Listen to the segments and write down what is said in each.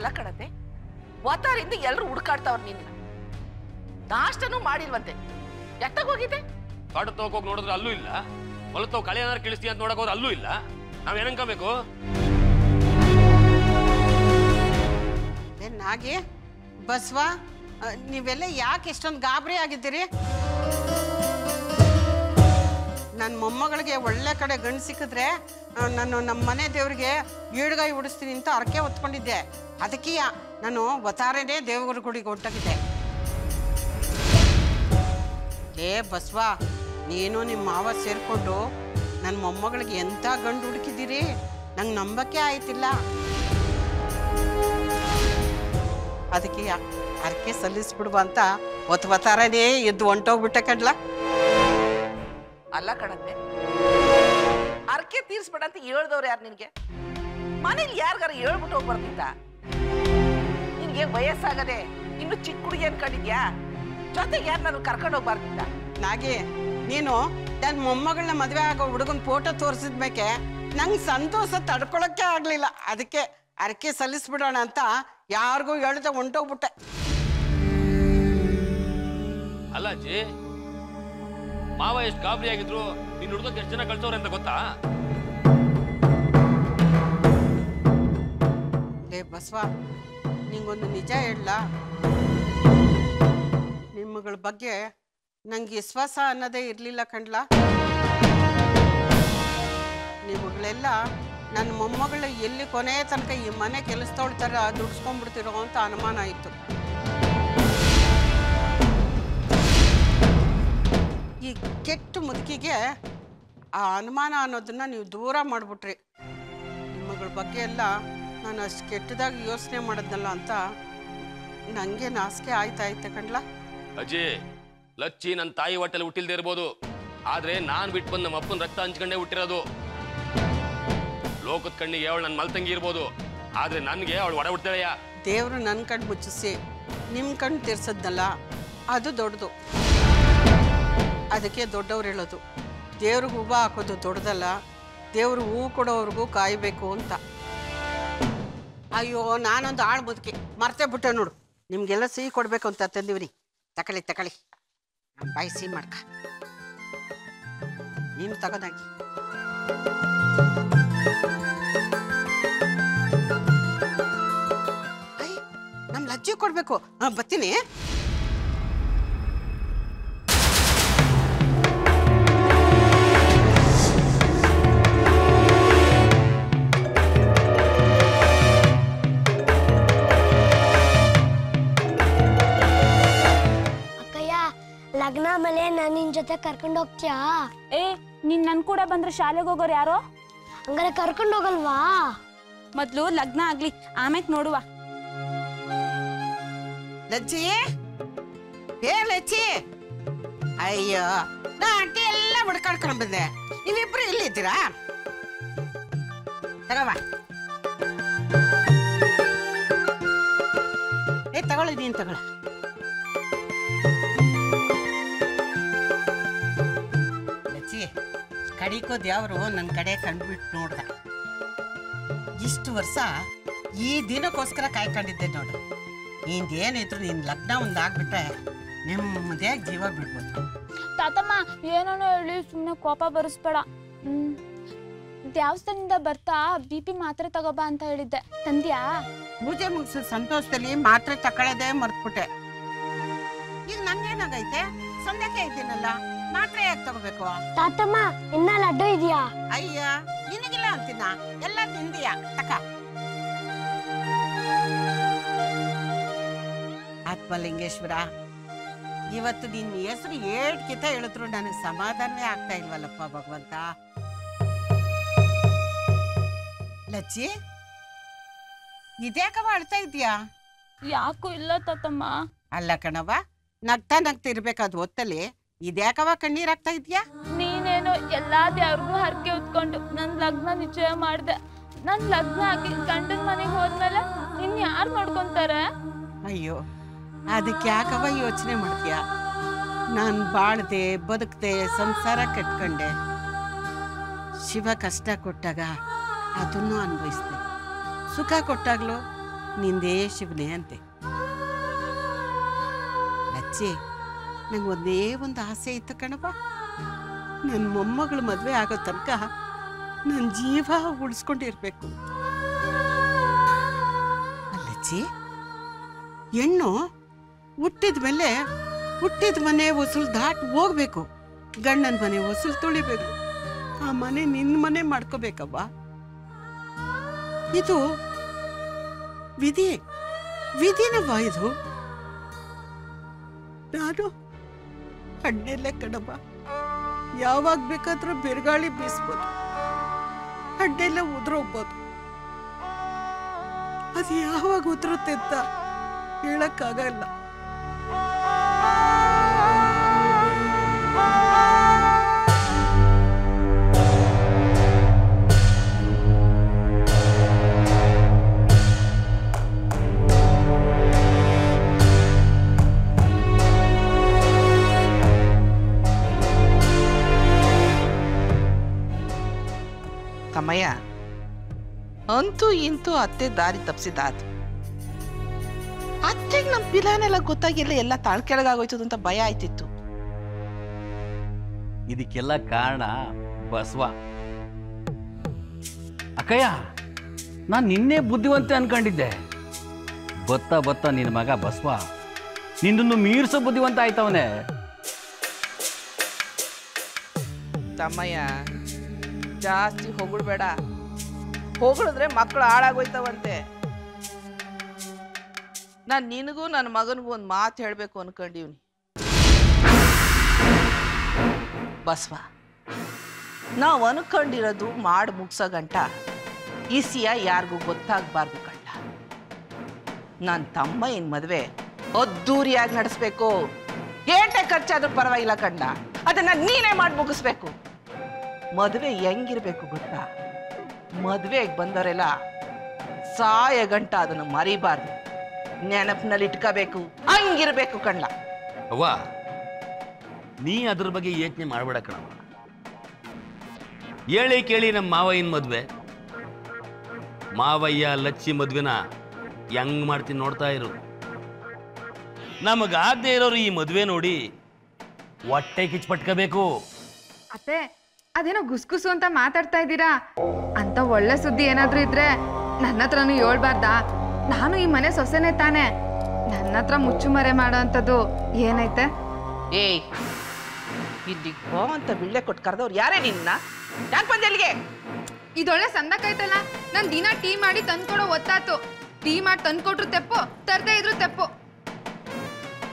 ಅಲ್ಲ ಕಣತೆ ಒತ್ತಾರಿಂದ ಎಲ್ರು ಹುಡುಕಾಡ್ತಾವ್ರ ನಿನ್ನ ನಾಷ್ಟನೂ ಮಾಡಿಲ್ವಂತೆ ಎತ್ತಾಗೋಗಿದೆ ಕಾಡು ತಗೋಕ್ ನೋಡಿದ್ರೆ ಅಲ್ಲೂ ಇಲ್ಲ ಹೊಲತ್ತವ್ ಕಳೆ ಏನಾರು ಕೇಳಿಸ್ತೀಯ ಅಂತ ನೋಡಕ್ ಹೋದ್ರೆ ಅಲ್ಲೂ ಇಲ್ಲ ನಾವ್ ಏನನ್ಕೋಬೇಕು ನಾಗೆ ಬಸವ ನೀವೆಲ್ಲ ಯಾಕೆ ಇಷ್ಟೊಂದು ಗಾಬರಿ ಆಗಿದ್ದೀರಿ ನನ್ನ ಮೊಮ್ಮಗಳಿಗೆ ಒಳ್ಳೆ ಕಡೆ ಗಂಡು ಸಿಕ್ಕಿದ್ರೆ ನಾನು ನಮ್ಮ ಮನೆ ದೇವ್ರಿಗೆ ಈಡ್ಗಾಯಿ ಉಡಿಸ್ತೀನಿ ಅಂತ ಅರಕೆ ಹೊತ್ಕೊಂಡಿದ್ದೆ ಅದಕ್ಕೆ ನಾನು ಒತ್ತಾರನೇ ದೇವರ ಗುಡಿಗೆ ಹೊಂಟಾಗಿದ್ದೆ ಬಸವ ನೀನು ನಿಮ್ಮ ಮಾವ ಸೇರ್ಕೊಂಡು ನನ್ನ ಮೊಮ್ಮಗಳಿಗೆ ಎಂಥ ಗಂಡು ಹುಡುಕಿದ್ದೀರಿ ನಂಗೆ ನಂಬಕ್ಕೆ ಆಯ್ತಿಲ್ಲ ಅದಕ್ಕೆ ಅರಕೆ ಸಲ್ಲಿಸ್ಬಿಡುವ ಅಂತ ಒತ್ತಾರನೇ ಎದ್ದು ಹೊಂಟೋಗ್ಬಿಟ್ಟೆ ಕಡ್ಲ ಅಲ್ಲ ಕಣತೆ ಅರ್ಕೆ ತೀರ್ಸ್ಬೇಡ ಅಂತ ಹೇಳ್ದವ್ರು ಯಾರು ನಿನ್ಗೆ ಮನೇಲಿ ಯಾರಿಗಾರ ಹೇಳ್ಬಿಟ್ಟು ಹೋಗ್ಬಾರ್ದಿತ್ತ ನಿನ್ಗೆ ವಯಸ್ಸಾಗದೆ ಇನ್ನು ಚಿಕ್ಕ ಹುಡುಗಿ ಅನ್ಕೊಂಡಿದ್ಯಾ ಜೊತೆಗೆ ಯಾರನ್ನಾದ್ರು ಕರ್ಕೊಂಡು ಹೋಗ್ಬಾರ್ದಿತ್ತ ನಾಗೆ ನೀನು ನನ್ನ ಮೊಮ್ಮಗಳನ್ನ ಮದುವೆ ಆಗೋ ಹುಡುಗನ ಫೋಟೋ ತೋರಿಸಿದ್ಮೇಕೆ ನಂಗೆ ಸಂತೋಷ ತಡ್ಕೊಳಕ್ಕೆ ಆಗ್ಲಿಲ್ಲ ಅದಕ್ಕೆ ಅರಕೆ ಸಲ್ಲಿಸ್ಬಿಡೋಣ ಅಂತ ಯಾರಿಗೂ ಹೇಳ್ದೆ ಹೊಂಟೋಗ್ಬಿಟ್ಟೆ ಅಲ್ಲ ಅಜ್ಜಿ ಮಾವ ಎಷ್ಟು ಗಾಬರಿ ಆಗಿದ್ರು ನೀನ್ ಹುಡುಗಕ್ಕೆ ಎಷ್ಟು ಜನ ಕಳ್ಸೋರೆ ಅಂತ ಗೊತ್ತಾ ಬಸವ ನಿಂಗೊಂದು ನಿಜ ಹೇಳಲ್ಲ ನಿಮ್ಮಗಳ ಬಗ್ಗೆ ನಂಗೆ ವಿಶ್ವಾಸ ಅನ್ನೋದೇ ಇರಲಿಲ್ಲ ಕಣ್ಲ ನೀವುಗಳೆಲ್ಲ ನನ್ನ ಮೊಮ್ಮಗಳು ಎಲ್ಲಿ ಕೊನೆಯ ತನಕ ಈ ಮನೆ ಕೆಲಸದವಳ ಥರ ದುಡ್ಸ್ಕೊಂಡ್ಬಿಡ್ತಿರೋ ಅಂತ ಅನುಮಾನ ಆಯಿತು ಈ ಕೆಟ್ಟ ಮುದುಕಿಗೆ ಆ ಅನುಮಾನ ಅನ್ನೋದನ್ನ ನೀವು ದೂರ ಮಾಡಿಬಿಟ್ರಿ ನಿಮ್ಮಗಳ ಬಗ್ಗೆ ಎಲ್ಲ ನಾನು ಅಷ್ಟು ಕೆಟ್ಟದಾಗಿ ಯೋಚನೆ ಮಾಡಿದ್ನಲ್ಲ ಅಂತ ನನಗೆ ನಾಚಿಕೆ ಆಯ್ತಾಯ್ತೆ ಕಣ್ಲ ಅಜ್ಜಿ ಲಚ್ಚಿ ನನ್ನ ತಾಯಿ ಹೊಟ್ಟೆಲ್ಲಿ ಹುಟ್ಟಿಲ್ದೇ ಇರ್ಬೋದು ಆದ್ರೆ ನಾನ್ ಬಿಟ್ಟು ಬಂದು ನಮ್ಮ ಅಪ್ಪನ ರಕ್ತ ಹಂಚ್ಕೊಂಡೇ ಹುಟ್ಟಿರೋದು ಲೋಕದ ಕಣ್ಣಿಗೆ ಅವಳು ನನ್ನ ಮಲ್ತಂಗಿ ಇರ್ಬೋದು ಆದ್ರೆ ನನ್ಗೆ ಅವಳು ಒಡ ಹುಡ್ತಾಳೆಯ ದೇವ್ರು ನನ್ನ ಕಣ್ಣು ಮುಚ್ಚಿಸಿ ನಿಮ್ಮ ಕಣ್ಣು ತೀರ್ಸದ್ನಲ್ಲ ಅದು ದೊಡ್ಡದು ಅದಕ್ಕೆ ದೊಡ್ಡವ್ರು ಹೇಳೋದು ದೇವ್ರಿಗೆ ಹೂವು ಹಾಕೋದು ದೊಡ್ಡದಲ್ಲ ದೇವ್ರು ಹೂವು ಕೊಡೋವ್ರಿಗೂ ಕಾಯಬೇಕು ಅಂತ ಅಯ್ಯೋ ನಾನೊಂದು ಆಳು ಬದುಕಿ ಮರ್ತೇ ಬಿಟ್ಟೆ ನೋಡು ನಿಮಗೆಲ್ಲ ಸಿಹಿ ಕೊಡಬೇಕು ಅಂತ ತಂದಿವ್ರಿ ತಕೊಳ್ಳಿ ಬಾಯಿ ಸಿಹಿ ಮಾಡ್ಕ ನೀನು ತಗೋದಾಗಿ ನಮ್ಮ ಲಜ್ಜಿ ಕೊಡಬೇಕು ಬರ್ತೀನಿ ಲಗ್ನ ಮೇಲೆ ನಾನು ನಿನ್ ಜೊತೆ ಕರ್ಕೊಂಡು ಹೋಗ್ತೀಯಾ ನೀನ್ ನನ್ ಕೂಡ ಬಂದ್ರೆ ಶಾಲೆಗೆ ಹೋಗೋರು ಯಾರೋ ಹಂಗಾರೆ ಕರ್ಕೊಂಡು ಹೋಗಲ್ವಾ ಮೊದ್ಲು ಲಗ್ನ ಆಗ್ಲಿ ಆಮೇಲೆ ನೋಡುವ ಲಜ್ಜಿ ಲಜ್ಜಿ ಅಯ್ಯೋ ನಾ ಆಂಟಿ ಎಲ್ಲ ಹುಡ್ಕಾಡ್ಕೊಂಡು ಬಂದೆ ನೀವಿಬ್ರು ಇಲ್ಲಿದ್ದೀರಾ ತಗೋಬಾ ತಗೊಳ್ಳಿ ನೀನ್ ತಗೊಳ ಕಡಿಕೋ ದೇವ್ರು ನನ್ನ ಕಡೆ ಕಂಡುಬಿಟ್ಟು ನೋಡ್ದ ಇಷ್ಟು ವರ್ಷ ಈ ದಿನಕ್ಕೋಸ್ಕರ ಕಾಯ್ಕೊಂಡಿದ್ದೆ ನೋಡು ನಿಂದೇನಿದ್ರು ನಿನ್ನ ಲಗ್ನ ಒಂದಾಗ್ಬಿಟ್ರೆ ನೆಮ್ಮದಿಯಾಗಿ ಜೀವ ಬಿಡ್ಬೋದು ತಾತಮ್ಮ ಏನೋ ಹೇಳಿ ಸುಮ್ಮನೆ ಕೋಪ ಬರಿಸ್ಬೇಡ ದೇವಸ್ಥಾನದಿಂದ ಬರ್ತಾ BP ಮಾತ್ರೆ ತಗೋಬಾ ಅಂತ ಹೇಳಿದ್ದೆ ತಂದ್ಯಾ ಪೂಜೆ ಮುಗಿಸಿದ ಸಂತೋಷದಲ್ಲಿ ಮಾತ್ರೆ ತಕೊಳ್ಳೋದೇ ಮರ್ತ್ಬಿಟ್ಟೆ ಈಗ ನಂಗೇನಾಗೈತೆ ಸಂಧ್ಯಾಕೆ ಇದ್ದೀನಲ್ಲ ಮಾತ್ರೆ ಯಾಕೆ ತಗೋಬೇಕು ತಾತಮ್ಮ ಇನ್ನ ಲಡ್ಡು ಇದೆಯಾ ಅಯ್ಯ ನಿನಗಿಲ್ಲ ಅಂತೀನ ಎಲ್ಲ ತಿಂದಿಯಾ ತಕ ಆತ್ಮಲಿಂಗೇಶ್ವರ ಇವತ್ತು ನಿನ್ನ ಹೆಸರು ಏಟ್ಕಿತ ಹೇಳಿದ್ರು ನನಗೆ ಸಮಾಧಾನವೇ ಆಗ್ತಾ ಇಲ್ವಲ್ಲಪ್ಪ ಭಗವಂತ ಲಚ್ಚಿ ಇದ್ಯಾಕವ ಅಳ್ತಾ ಇದೀಯಾ ಯಾಕೂ ಇಲ್ಲ ತಾತಮ್ಮ ಅಲ್ಲ ಕಣವ ನಗ್ತಾ ಇರ್ಬೇಕಾದ್ ಹೊತ್ತಲ್ಲಿ ಇದ್ಯಾಕವ ಕಣ್ಣೀರಾಗ್ತಾ ಇದ್ಯಾ ನೀನೇನು ಎಲ್ಲಾ ದೇವ್ರಿಗೂ ಹರಕೆ ಹೊತ್ಕೊಂಡು ನನ್ ಲಗ್ನ ನಿಶ್ಚಯ ಮಾಡ್ದೆ ನನ್ ಲಗ್ನ ಆಗಿ ಗಂಡನ ಮನೆಗೆ ಹೋದ್ಮೇಲೆ ನಿನ್ ಯಾರು ನೋಡ್ಕೊಂತಾರೆ ಅಯ್ಯೋ ಅದಕ್ಕೆ ಯಾಕವ ಯೋಚನೆ ಮಾಡ್ತೀಯ ನಾನು ಬಾಳ್ದೆ ಬದುಕ್ದೆ ಸಂಸಾರ ಕಟ್ಕೊಂಡೆ ಶಿವ ಕಷ್ಟ ಕೊಟ್ಟಾಗ ಅದನ್ನು ಅನುಭವಿಸ್ದೆ ಸುಖ ಕೊಟ್ಟಾಗ್ಲೂ ನಿಂದೇ ಶಿವನೇ ಅಂತೆ. ಲಚ್ಚಿ, ನಂಗೆ ಒಂದೇ ಒಂದು ಆಸೆ ಇತ್ತು ಕಣಪ್ಪ. ನನ್ನ ಮೊಮ್ಮಗಳ ಮದುವೆ ಆಗೋ ತನಕ ನನ್ನ ಜೀವ ಉಳಿಸ್ಕೊಂಡಿರ್ಬೇಕು. ಅಲ್ಲಚ್ಚಿ, ಹೆಣ್ಣು ಹುಟ್ಟಿದ ಮೇಲೆ ಹುಟ್ಟಿದ ಮನೆ ಹೊಸಲು ದಾಟಿ ಹೋಗ್ಬೇಕು. ಗಂಡನ ಮನೆ ಹೊಸಲು ತುಳಿಬೇಕು. ಆ ಮನೆ ನಿನ್ನ ಮನೆ ಮಾಡ್ಕೋಬೇಕವ್ವ. ಇದು ವಿಧಿನವ್ವ ಇದು. ನಾನು ಅಡ್ಡೆಲ್ಲ ಕಣವ್ವ. ಯಾವಾಗ ಬೇಕಾದ್ರೂ ಬಿರುಗಾಳಿ ಬೀಸ್ಬೋದು, ಅಡ್ಡೆಲ್ಲ ಉದುರೋಗ್ಬೋದು. ಅದು ಯಾವಾಗ ಉದುರುತ್ತೆ ಅಂತ ಹೇಳಕ್ಕಾಗಲ್ಲ. ತಮ್ಮಯ್ಯ, ಅಂತೂ ಇಂತೂ ಅತ್ತೆ ದಾರಿ ತಪ್ಪಿಸಿದಾತು. ಅತ್ತೆಗೆ ನಮ್ಮ ಪಿಲಾನೆಲ್ಲ ಗೊತ್ತಾಗಿಲ್ಲ, ಎಲ್ಲ ತಾಳ್ಕೆಳಗಾಗೋಯ್ತದ ಅಂತ ಭಯ ಆಯ್ತಿತ್ತು. ಇದಕ್ಕೆಲ್ಲ ಕಾರಣ ಬಸವ. ಅಕ್ಕಯ್ಯ, ನಾನು ನಿನ್ನೆ ಬುದ್ಧಿವಂತೆ ಅನ್ಕೊಂಡಿದ್ದೆ. ಬತ್ತ ಬತ್ತ ನಿನ್ನ ಮಗ ಬಸವ ನಿನ್ನನ್ನು ಮೀರ್ಸೋ ಬುದ್ಧಿವಂತ ಆಯ್ತವನೇ. ತಮ್ಮಯ್ಯ, ಜಾಸ್ತಿ ಹೊಗಳ್ಬೇಡ. ಹೊಗಳಿದ್ರೆ ಮಕ್ಕಳು ಹಾಳಾಗೋಯ್ತವಂತೆ. ನಾನು ನಿನಗೂ ನನ್ನ ಮಗನಿಗೂ ಒಂದು ಮಾತು ಹೇಳಬೇಕು ಅನ್ಕೊಂಡಿವ್ನಿ. ಬಸವ, ನಾವು ಅನ್ಕೊಂಡಿರೋದು ಮಾಡಿ ಮುಗ್ಸೋ ಗಂಟ ಈಸಿಯ ಯಾರಿಗೂ ಗೊತ್ತಾಗಬಾರ್ದು ಕಂಡ. ನನ್ನ ತಮ್ಮಯ್ಯನ ಮದುವೆ ಅದ್ದೂರಿಯಾಗಿ ನಡೆಸ್ಬೇಕು. ಏಟೆ ಖರ್ಚಾದ್ರೂ ಪರವಾಗಿಲ್ಲ ಕಂಡ, ಅದನ್ನ ನೀನೇ ಮಾಡಿ ಮುಗಿಸ್ಬೇಕು. ಮದುವೆ ಹೆಂಗಿರ್ಬೇಕು ಗೊತ್ತಾ? ಮದುವೆಗೆ ಬಂದವರೆಲ್ಲ ಸಾಯ ಗಂಟ ಅದನ್ನು ಮರಿಬಾರ್ದು, ನೆನಪಿನಲ್ಲಿ ಇಟ್ಕೋಬೇಕು. ಹಂಗಿರ್ಬೇಕು ಕಣ್ಣ. ಅವ್ವ, ನೀ ಅದ್ರ ಬಗ್ಗೆ ಯೋಚನೆ ಮಾಡಬೇಡ ಕಣವ. ಹೇಳಿ ಕೇಳಿ ನಮ್ಮ ಮಾವಯ್ಯನ ಮದ್ವೆ, ಮಾವಯ್ಯ ಲಚ್ಚಿ ಮದ್ವೆನ ಹೆಂಗ್ ಮಾಡ್ತೀನಿ ನೋಡ್ತಾ ಇರು. ನಮಗಾಗದೆ ಇರೋರು ಈ ಮದ್ವೆ ನೋಡಿ ಹೊಟ್ಟೆ ಕಿಚ್ಪಟ್ಕೋಬೇಕು. ಅತ್ತೆ, ಅದೇನೋ ಗುಸ್ಗುಸು ಅಂತ ಮಾತಾಡ್ತಾ ಇದ್ದೀರಾ. ಅಂತ ಒಳ್ಳೆ ಸುದ್ದಿ ಏನಾದ್ರೂ ಇದ್ರೆ ನನ್ನ ಹತ್ರನೂ ಹೇಳ್ಬಾರ್ದಾ? ನಾನು ಈ ಮನೆ ಸೊಸೆನೆ ತಾನೆ. ನನ್ನ ಹತ್ರ ಮುಚ್ಚುಮರೆ ಮಾಡೋ ಅಂಥದ್ದು ಏನೈತೆ? ಏಯ್, ಇಲ್ಲಿಗೆ ಬೋ ಅಂತ ಬಿಳ್ಳೆ ಕೊಟ್ಟು ಕರೆದವ್ರು ಯಾರೇ ನಿನ್ನ? ಯಾಕೆ ಬಂದೆ ಅಲ್ಲಿಗೆ? ಇದೊಳ್ಳೆ ಸಂದಕಾಯ್ತಲ್ಲ. ನಾನು ದಿನ ಟೀ ಮಾಡಿ ತಂದ್ಕೊಡೋ ಒತ್ತಾತು. ಟೀ ಮಾಡಿ ತಂದ್ಕೊಟ್ರು ತೆಪ್ಪು, ತರದೇ ಇದ್ರು ತೆಪ್ಪು.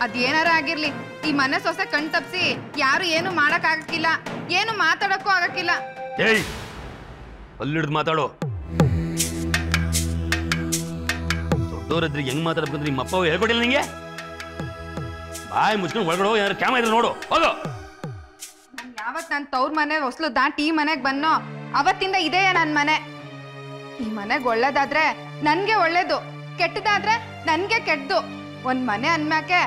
ಅದೇನಾರ ಆಗಿರ್ಲಿ, ಈ ಮನೆ ಸೊಸೆ ಕಣ್ ತಪ್ಸಿ ಯಾರು ಏನು ಮಾಡಕ್ ಆಗಕ್ಕಿಲ್ಲ, ಏನು ಮಾತಾಡಕ್ಕೂ ಆಗಕ್ಕಿಲ್ಲ. ಏಯ್, ಅಲ್ಲಿಡ್ದು ಮಾತಾಡೋ. ದೊಡ್ಡವರದ್ರಿಗೆ ಹೆಂಗ್ ಮಾತಾಡ್ಬೇಕಂದ್ರೆ ನಿಮ್ಮ ಅಪ್ಪ ಹೇಳ್ಕೊಟ್ಟಿಲ್ಲ ನಿಂಗೆ? ಬಾಯಿ ಮುಚ್ಕೊಂಡು ಒಳಗಡೆ ಏನಾರು ಕ್ಯಾಮ ಇದ್ರೆ ನೋಡು, ಹೋಗೋ. ನಾನು ಯಾವತ್ ನನ್ನ ತವ್ರ ಮನೆ ಹೊಸ್ಲು ದಾಟಿ ಈ ಮನೆಗೆ ಬನ್ನೋ ಅವತ್ತಿಂದ ಇದೆಯಾ ನನ್ನ ಮನೆ. ಈ ಮನೆಗೆ ಒಳ್ಳೇದಾದ್ರೆ ನನ್ಗೆ ಒಳ್ಳೇದು, ಕೆಟ್ಟದಾದ್ರೆ ನನ್ಗೆ ಕೆಟ್ಟದು. ಒಂದ್ ಮನೆ ಅನ್ಮ್ಯಾಕೆ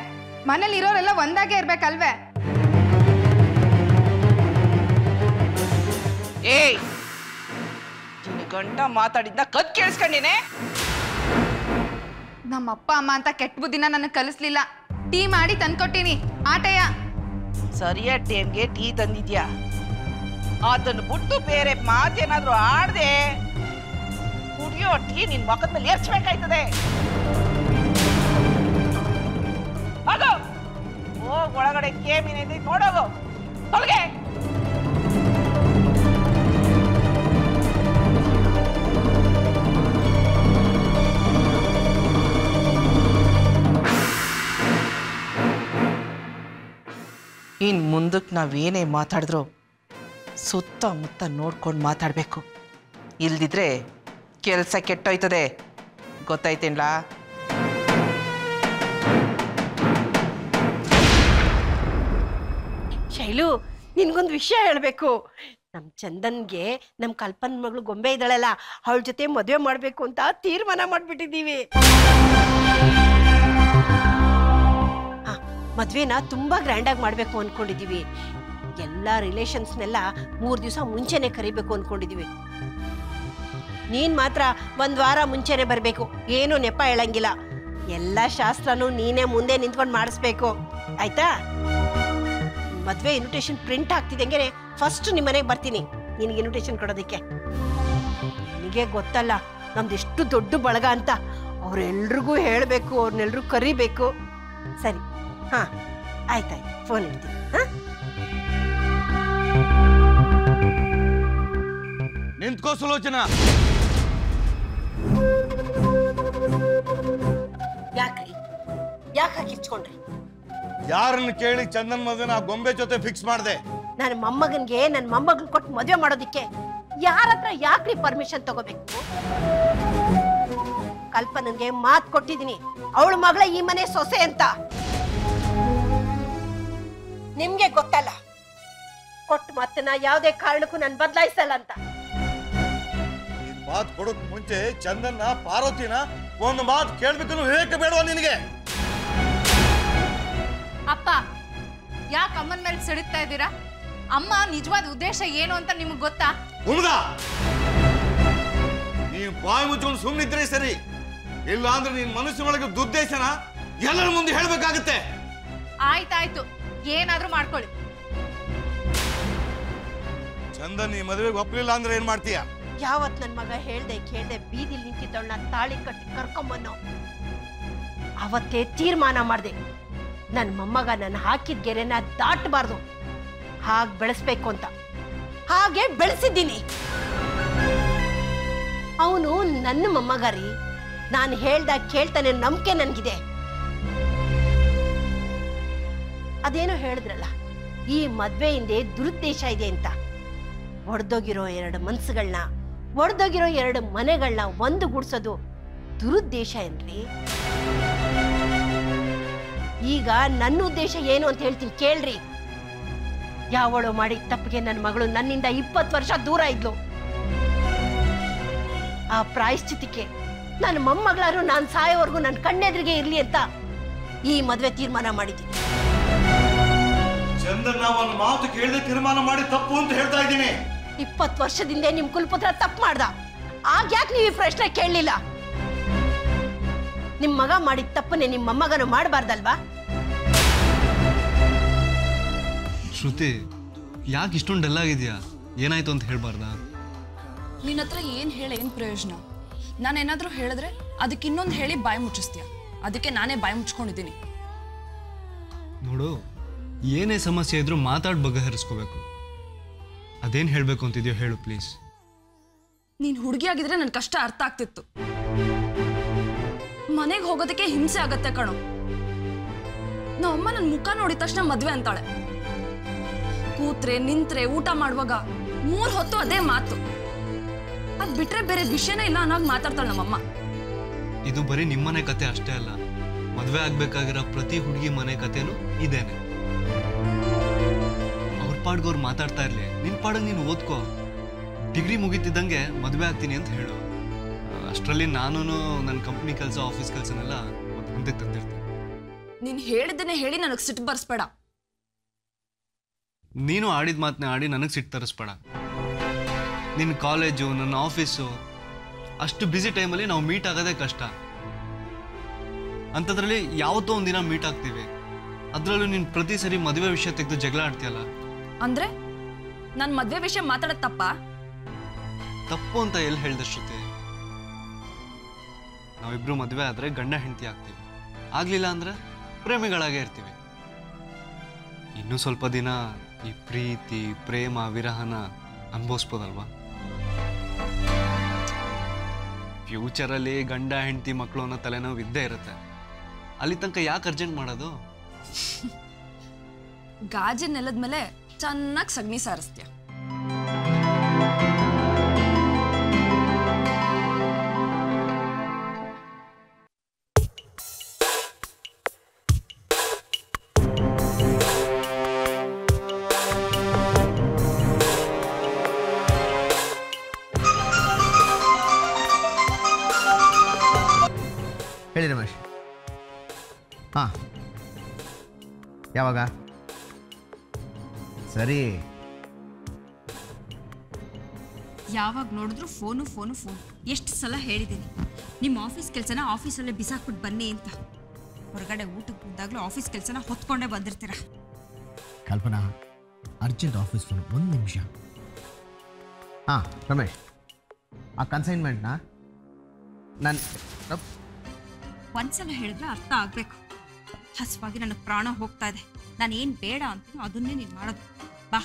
ಮನೇಲಿ ಇರೋರೆಲ್ಲ ಒಂದಾಗೆ ಇರ್ಬೇಕಲ್ವೇ? ಏಯ್, ಗಂಟ ಮಾತಾಡಿದ್ನ ಕತ್ ಕೇಳಿಸ್ಕೊಂಡಿನೇ. ನಮ್ಮ ಅಪ್ಪ ಅಮ್ಮ ಅಂತ ಕೆಟ್ಟ ಬುದ್ಧಿನ ನನಗೆ ಕಲಿಸ್ಲಿಲ್ಲ. ಟೀ ಮಾಡಿ ತಂದ್ಕೊಟ್ಟಿನಿ, ಆಟಯ್ಯ. ಸರಿಯಾದ ಟೈಮ್ಗೆ ಟೀ ತಂದಿದ್ಯಾ? ಅದನ್ನು ಬಿಟ್ಟು ಬೇರೆ ಮಾತೇನಾದ್ರೂ ಆಡ್ದೆ ಕುಡಿಯೋ ಟೀ ನಿನ್ ಮಕ್ಕದ ಮೇಲೆ ಏರ್ಸ್ಬೇಕಾಯ್ತದೆ. ಹೋಗೋ, ಹೋಗ್ ಒಳಗಡೆ ಕೇಮಿನಿದೆ ನೋಡೋಗು, ತೊಲಗೆ. ಇನ್ ಮುಂದಕ್ಕೆ ನಾವೇನೇ ಮಾತಾಡಿದ್ರು ಸುತ್ತಮುತ್ತ ನೋಡ್ಕೊಂಡು ಮಾತಾಡಬೇಕು. ಇಲ್ದಿದ್ರೆ ಕೆಲಸ ಕೆಟ್ಟೋಯ್ತದೆ, ಗೊತ್ತಾಯ್ತೇನ್ಲಾ? ಶೈಲು, ನಿನ್ಗೊಂದು ವಿಷಯ ಹೇಳಬೇಕು. ನಮ್ಮ ಚಂದನ್ಗೆ ನಮ್ಮ ಕಲ್ಪನ್ ಮಗಳು ಗೊಂಬೆ ಇದ್ದಾಳಲ್ಲ, ಅವಳ ಜೊತೆ ಮದುವೆ ಮಾಡಬೇಕು ಅಂತ ತೀರ್ಮಾನ ಮಾಡಿಬಿಟ್ಟಿದ್ದೀವಿ. ಮದುವೆನ ತುಂಬಾ ಗ್ರ್ಯಾಂಡಾಗಿ ಮಾಡಬೇಕು ಅಂದ್ಕೊಂಡಿದ್ದೀವಿ. ಎಲ್ಲ ರಿಲೇಷನ್ಸ್ನೆಲ್ಲ 3 ದಿವಸ ಮುಂಚೆನೆ ಕರಿಬೇಕು ಅಂದ್ಕೊಂಡಿದ್ದೀವಿ. ನೀನ್ ಮಾತ್ರ 1 ವಾರ ಮುಂಚೆನೆ ಬರಬೇಕು, ಏನು ನೆಪ ಹೇಳಂಗಿಲ್ಲ. ಎಲ್ಲ ಶಾಸ್ತ್ರನೂ ನೀನೇ ಮುಂದೆ ನಿಂತ್ಕೊಂಡು ಮಾಡಿಸ್ಬೇಕು, ಆಯ್ತಾ? ಮದ್ವೆ ಇನ್ವಿಟೇಷನ್ ಪ್ರಿಂಟ್ ಆಗ್ತಿದ್ದಂಗೆ ಫಸ್ಟ್ ನಿಮ್ಮ ಮನೆಗೆ ಬರ್ತೀನಿ ನಿನಗೆ ಇನ್ವಿಟೇಷನ್ ಕೊಡೋದಕ್ಕೆ. ನಿನಗೆ ಗೊತ್ತಲ್ಲ ನಮ್ದು ಎಷ್ಟು ದೊಡ್ಡ ಬಳಗ ಅಂತ. ಅವ್ರೆಲ್ರಿಗೂ ಹೇಳಬೇಕು, ಅವ್ರನ್ನೆಲ್ರೂ ಕರಿಬೇಕು. ಸರಿ, ಹಾ ಆಯ್ತಾಯ್ತು, ಫೋನ್ ಇಡ್ತೀನಿ. ಹಾ, ನಿಂತ್ಕೋ ಸುಲೋಚನಾ. ಯಾಕ್ರಿ ಯಾಕೆ ಕಿರ್ಚ್ಕೊಂಡ್ರಿ? ಯಾರನ್ನು ಕೇಳಿ ಚಂದನ್ ಮದುವೆನ ಗೊಂಬೆ ಜೊತೆ ಫಿಕ್ಸ್ ಮಾಡಿದೆ? ನನ್ನ ಮೊಮ್ಮಗನ್ಗೆ ನನ್ನ ಮೊಮ್ಮಗನ್ ಕೊಟ್ಟು ಮದುವೆ ಮಾಡೋದಿಕ್ಕೆ ಯಾರ ಹತ್ರ ಯಾಕ್ರಿ ಪರ್ಮಿಷನ್ ತಗೋಬೇಕು? ಕಲ್ಪನನ್ಗೆ ಮಾತು ಕೊಟ್ಟಿದ್ದೀನಿ, ಅವಳ ಮಗಳ ಈ ಮನೆ ಸೊಸೆ ಅಂತ. ನಿಮ್ಗೆ ಗೊತ್ತಲ್ಲ, ಕೊಟ್ಟು ಮಾತನ್ನ ಯಾವುದೇ ಕಾರಣಕ್ಕೂ ನಾನು ಬದಲಾಯಿಸಲ್ಲ ಅಂತ. ಮಾತು ಕೊಡೋಕ್ ಮುಂಚೆ ಚಂದನ್ನ ಪಾರ್ವತಿನ ಒಂದು ಮಾತು ಕೇಳ್ಬೇಕು ವಿವೇಕ ಬೇಡವಾ ನಿನಗೆ? ಅಪ್ಪ, ಯಾಕೆ ಅಮ್ಮನ ಮೇಲೆ ಸಿಡುತ್ತಾ ಇದ್ದೀರಾ? ಅಮ್ಮ ನಿಜವಾದ ಉದ್ದೇಶ ಏನು ಅಂತ ನಿಮ್ಗೆ ಗೊತ್ತಾ? ಹುಡುಗ, ನೀನ್ ಬಾಯಿ ಮುಚ್ಕೊಂಡು ಸುಮ್ಮನಿದ್ರೆ ಸರಿ, ಇಲ್ಲ ಅಂದ್ರೆ ನಿನ್ ಮನಸ್ಸಿನೊಳಗೆ ದುದ್ದೇಶನ ಎಲ್ಲರ ಮುಂದೆ ಹೇಳ್ಬೇಕಾಗತ್ತೆ. ಆಯ್ತಾಯ್ತು, ಏನಾದ್ರೂ ಮಾಡ್ಕೊಳ್ಳಿ. ಚಂದನ್ ಈ ಮದುವೆಗೆ ಒಪ್ಪಲಿಲ್ಲ ಅಂದ್ರೆ ಏನ್ ಮಾಡ್ತೀಯ? ಯಾವತ್ ನನ್ ಮಗ ಹೇಳ್ದೆ ಕೇಳ್ದೆ ಬೀದಿಲ್ ನಿಂತಿದ್ದವಳನ್ನ ತಾಳಿ ಕಟ್ಟಿ ಕರ್ಕೊಂಬನ್ನೋ ಅವತ್ತೇ ತೀರ್ಮಾನ ಮಾಡ್ದೆ, ನನ್ ಮೊಮ್ಮಗ ನನ್ನ ಹಾಕಿದ ಗೆರೆನ ದಾಟಬಾರ್ದು, ಹಾಗೆ ಬೆಳೆಸ್ಬೇಕು ಅಂತ. ಹಾಗೆ ಬೆಳೆಸಿದ್ದೀನಿ. ಅವನು ನನ್ನ ಮೊಮ್ಮಗ ರೀ, ನಾನು ಹೇಳ್ದಾಗ ಕೇಳ್ತಾನೆ ನಂಬಿಕೆ ನನ್ಗಿದೆ. ಅದೇನೋ ಹೇಳಿದ್ರಲ್ಲ, ಈ ಮದ್ವೆ ಹಿಂದೆ ದುರುದ್ದೇಶ ಇದೆ ಅಂತ. ಒಡೆದೋಗಿರೋ 2 ಮನ್ಸುಗಳನ್ನ, ಒಡೆದೋಗಿರೋ 2 ಮನೆಗಳನ್ನ ಒಂದುಗೂಡ್ಸೋದು ದುರುದ್ದೇಶ ಏನ್ರಿ? ಈಗ ನನ್ನ ಉದ್ದೇಶ ಏನು ಅಂತ ಹೇಳ್ತೀನಿ ಕೇಳ್ರಿ. ಯಾವಳು ಮಾಡಿದ ತಪ್ಪಿಗೆ ನನ್ನ ಮಗಳು ನನ್ನಿಂದ 20 ವರ್ಷ ದೂರ ಇದ್ಲು. ಆ ಪ್ರಾಯಶ್ಚಿತ್ತಕ್ಕೆ ನನ್ನ ಮೊಮ್ಮಗಳಾರು ನಾನು ಸಾಯೋವರೆಗೂ ನನ್ನ ಕಣ್ಣೆದ್ರಿಗೆ ಇರ್ಲಿ ಅಂತ ಈ ಮದ್ವೆ ತೀರ್ಮಾನ ಮಾಡಿದ್ದೀನಿ. ಚಂದನ್ ಒಂದು ಮಾತು ಕೇಳದೆ ತೀರ್ಮಾನ ಮಾಡಿ ತಪ್ಪು ಅಂತ ಹೇಳ್ತಾ ಇದ್ದೀನಿ. 20 ವರ್ಷದಿಂದ ನಿಮ್ ಕುಲಪುತ್ರ ತಪ್ಪು ಮಾಡ್ದ, ಆಗ ಯಾಕೆ ನೀವು ಈ ಪ್ರಶ್ನೆ ಕೇಳಲಿಲ್ಲ? ನಿಮ್ ಮಗ ಮಾಡಿದ ತಪ್ಪನ್ನೇ ನಿಮ್ಮ ಮೊಮ್ಮಗನು ಮಾಡಬಾರ್ದಲ್ವಾ? ಶ್ರುತಿ, ಯಾಕೆ ಇಷ್ಟೊಂದು ಡಲ್ ಆಗಿದ್ಯಾ? ಏನಾಯ್ತು ಅಂತ ಹೇಳ್ಬಾರ್ದಾ? ನಿನ್ನ ಹತ್ರ ಏನು ಹೇಳಿ ಏನು ಪ್ರಯೋಜನ? ನಾನೇನಾದರೂ ಹೇಳಿದ್ರೆ ಅದಕ್ಕೆ ಇನ್ನೊಂದು ಹೇಳಿ ಬಾಯಿ ಮುಚ್ಚಿಸ್ತೀಯ. ಅದಕ್ಕೆ ನಾನೇ ಬಾಯಿ ಮುಚ್ಕೊಂಡಿದ್ದೀನಿ. ನೋಡು, ಏನೇ ಸಮಸ್ಯೆ ಇದ್ರೂ ಮಾತಾಡಿ ಬಗೆಹರಿಸ್ಕೋಬೇಕು. ಅದೇನು ಹೇಳಬೇಕು ಅಂತಿದ್ಯೋ ಹೇಳು ಪ್ಲೀಸ್. ನೀನು ಹುಡುಗಿ ಆಗಿದ್ರೆ ನನ್ನ ಕಷ್ಟ ಅರ್ಥ ಆಗ್ತಿತ್ತು. ಮನೆಗೆ ಹೋಗೋದಕ್ಕೆ ಹಿಂಸೆ ಆಗತ್ತೆ ಕಣೋ. ನಮ್ಮಮ್ಮ ನನ್ನ ಮುಖ ನೋಡಿದ ತಕ್ಷಣ ಮದ್ವೆ ಅಂತಾಳೆ. ಕೂತ್ರೆ ನಿಂತ್ರೆ ಊಟ ಮಾಡುವಾಗ 3 ಹೊತ್ತು ಅದೇ ಮಾತು. ಅದ್ ಬಿಟ್ರೆ ಬೇರೆ ವಿಷಯನೇ ಇಲ್ಲ ಅನ್ನೋದು ಮಾತಾಡ್ತಾಳೆ ನಮ್ಮಮ್ಮ. ಇದು ಬರೀ ನಿಮ್ಮನೆ ಕತೆ ಅಷ್ಟೇ ಅಲ್ಲ, ಮದುವೆ ಆಗ್ಬೇಕಾಗಿರೋ ಪ್ರತಿ ಹುಡುಗಿ ಮನೆ ಕತೆನೂ ಇದೇನೆ. ಅವ್ರ ಪಾಡ್ಗವ್ರು ಮಾತಾಡ್ತಾ ಇರ್ಲಿ, ನಿನ್ ಪಾಡಿಗೆ ನೀನು ಓದ್ಕೋ. ಡಿಗ್ರಿ ಮುಗಿತಿದ್ದಂಗೆ ಮದುವೆ ಆಗ್ತೀನಿ ಅಂತ ಹೇಳು. ಅಷ್ಟರಲ್ಲಿ ನಾನು ನನ್ನ ಕಂಪ್ನಿ ಕೆಲಸ, ಆಫೀಸ್ ಕೆಲಸನೆಲ್ಲ ಮುಂದೆ ತಂದಿರ್ತೀನಿ. ನೀನು ಹೇಳಿದ್ದೇನೆ ಹೇಳಿ ನನಗೆ ಸಿಟ್ಟು ಬರ್ಸ್ಬೇಡ. ನೀನು ಆಡಿದ ಮಾತನ್ನ ಆಡಿ ನನಗೆ ಸಿಟ್ಟು ತರಿಸ್ಬೇಡ. ನಿನ್ನ ಕಾಲೇಜು, ನನ್ನ ಆಫೀಸು, ಅಷ್ಟು ಬ್ಯುಸಿ ಟೈಮಲ್ಲಿ ನಾವು ಮೀಟ್ ಆಗೋದೇ ಕಷ್ಟ. ಅಂಥದ್ರಲ್ಲಿ ಯಾವತ್ತೋ ಒಂದಿನ ಮೀಟ್ ಆಗ್ತೀವಿ. ಅದರಲ್ಲೂ ನೀನು ಪ್ರತಿ ಸರಿ ಮದುವೆ ವಿಷಯ ತೆಗೆದು ಜಗಳ ಆಡ್ತೀಯಲ್ಲ. ಅಂದ್ರೆ ನನ್ನ ಮದುವೆ ವಿಷಯ ಮಾತಾಡೋದು ತಪ್ಪಾ? ತಪ್ಪು ಅಂತ ಎಲ್ಲಿ ಹೇಳ್ದೆ ಶ್ರುತಿ? ನಾವಿಬ್ರು ಮದುವೆ ಆದರೆ ಗಂಡ ಹೆಂಡತಿ ಆಗ್ತೀವಿ, ಆಗ್ಲಿಲ್ಲ ಅಂದ್ರೆ ಪ್ರೇಮಿಗಳಾಗೇ ಇರ್ತೀವಿ. ಇನ್ನೂ ಸ್ವಲ್ಪ ದಿನ ಈ ಪ್ರೀತಿ, ಪ್ರೇಮ, ವಿರಹನ ಅನುಭವಿಸ್ಬೋದಲ್ವಾ? ಫ್ಯೂಚರಲ್ಲಿ ಗಂಡ ಹೆಂಡತಿ ಮಕ್ಕಳು ಅನ್ನೋ ತಲೆನೋವು ಇದ್ದೇ ಇರುತ್ತೆ. ಅಲ್ಲಿ ತನಕ ಯಾಕೆ ಅರ್ಜೆಂಟ್ ಮಾಡೋದು? ಗಾಜಿನ ನೆಲದ ಮೇಲೆ ಚೆನ್ನಾಗಿ ಸಗಣಿ ಸಾರಿಸ್ತೀಯ. ಹೇಳಿ ರಮೇಶ್. ಹಾಂ, ಯಾವಾಗ? ಸರಿ ಯಾವಾಗ ನೋಡಿದ್ರು ಫೋನು ಫೋನು ಫೋನ್. ಎಷ್ಟು ಸಲ ಹೇಳಿದ್ದೀನಿ ನಿಮ್ಮ ಆಫೀಸ್ ಕೆಲಸನ ಆಫೀಸಲ್ಲೇ ಬಿಸಾಕ್ಬಿಟ್ಟು ಬನ್ನಿ ಅಂತ. ಹೊರಗಡೆ ಊಟಕ್ಕೆ ಬಂದಾಗಲೂ ಆಫೀಸ್ ಕೆಲಸನ ಹೊತ್ಕೊಂಡೇ ಬಂದಿರ್ತೀರ. ಕಲ್ಪನಾ, ಅರ್ಜೆಂಟ್ ಆಫೀಸ್ ಫೋನ್, 1 ನಿಮಿಷ. ಹಾಂ ರಮೇಶ್, ಆ ಕನ್ಸೈನ್ಮೆಂಟ್ನ ನಾನು ಒಂದ್ಸಲ ಹೇಳಿದ್ರೆ ಅರ್ಥ ಆಗಬೇಕು. ಹಸುವಾಗಿ ನನಗೆ ಪ್ರಾಣ ಹೋಗ್ತಾ ಇದೆ. ನಾನು ಏನು ಬೇಡ ಅಂತ ಅದನ್ನೇ ನೀನು ಮಾಡೋದು. ಬಾ.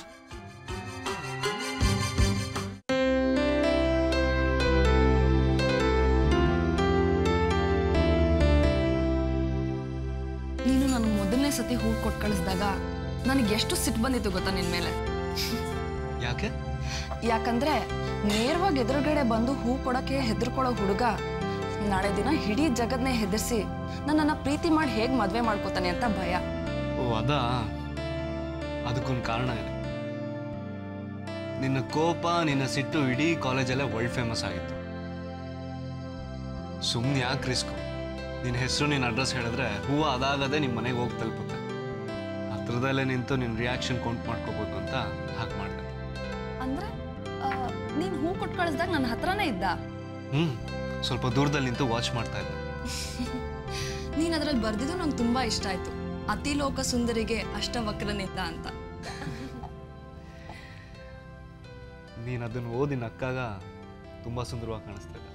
ನೀನು ನನಗೆ ಮೊದಲನೇ ಸತಿ ಹೂ ಕೊಟ್ಟು ಕಳಿಸಿದಾಗ ನನಗೆ ಎಷ್ಟು ಸಿಟ್ಟು ಬಂದಿತ್ತು ಗೊತ್ತಾ ನಿನ್ನ ಮೇಲೆ. ಯಾಕೆ? ಯಾಕಂದ್ರೆ ನೇರವಾಗಿ ಎದುರುಗಡೆ ಬಂದು ಹೂ ಕೊಡೋಕೆ ಹೆದರ್ಕೊಳ್ಳೋ ಹುಡುಗ ನಾಳೆ ದಿನ ಇಡೀ ಜಗತ್ನೇ ಹೆದರ್ಸಿ ನನ್ನನ್ನು ಪ್ರೀತಿ ಮಾಡಿ ಹೇಗೆ ಮದುವೆ ಮಾಡ್ಕೋತಾನೆ ಅಂತ ಭಯ. ಓ ಅದಾ? ಅದಕ್ಕೊಂದು ಕಾರಣ ಇದೆ. ನಿನ್ನ ಕೋಪ, ನಿನ್ನ ಸಿಟ್ಟು ಇಡೀ ಕಾಲೇಜಲ್ಲೇ ವರ್ಲ್ಡ್ ಫೇಮಸ್ ಆಗಿತ್ತು. ಸುಮ್ಮನೆ ಯಾಕೆ ರಿಸ್ಕು? ನಿನ್ನ ಹೆಸರು, ನಿನ್ನ ಅಡ್ರೆಸ್ ಹೇಳಿದ್ರೆ ಹೂವು ಅದಾಗದೆ ನಿಮ್ಮ ಮನೆಗೆ ಹೋಗಿ ತಲುಪುತ್ತೆ. ಹತ್ರದಲ್ಲೇ ನಿಂತು ನಿನ್ನ ರಿಯಾಕ್ಷನ್ ಕೌಂಟ್ ಮಾಡ್ಕೋಬೋದು ಅಂತ ಹಾಗೆ ಮಾಡಿದೆ. ಅಂದ್ರೆ ನೀನು ಹೂ ಕೊಟ್ಟು ಕಳಿಸ್ದಾಗ ನನ್ನ ಹತ್ರನೇ ಇದ್ದ? ಸ್ವಲ್ಪ ದೂರದಲ್ಲಿ ನಿಂತು ವಾಚ್ ಮಾಡ್ತಾ ಇದ್ದೆ. ನೀನು ಅದ್ರಲ್ಲಿ ಬರ್ದಿದ್ದು ನಂಗೆ ತುಂಬಾ ಇಷ್ಟ ಆಯ್ತು. ಅತಿ ಲೋಕ ಸುಂದರಿಗೆ ಅಷ್ಟವಕ್ರನಿದ್ದ ಅಂತ. ನೀನು ಅದನ್ನು ಓದಿ ನಕ್ಕಾಗ ತುಂಬಾ ಸುಂದರವಾಗಿ ಕಾಣಿಸ್ತಾ ಇದೆ.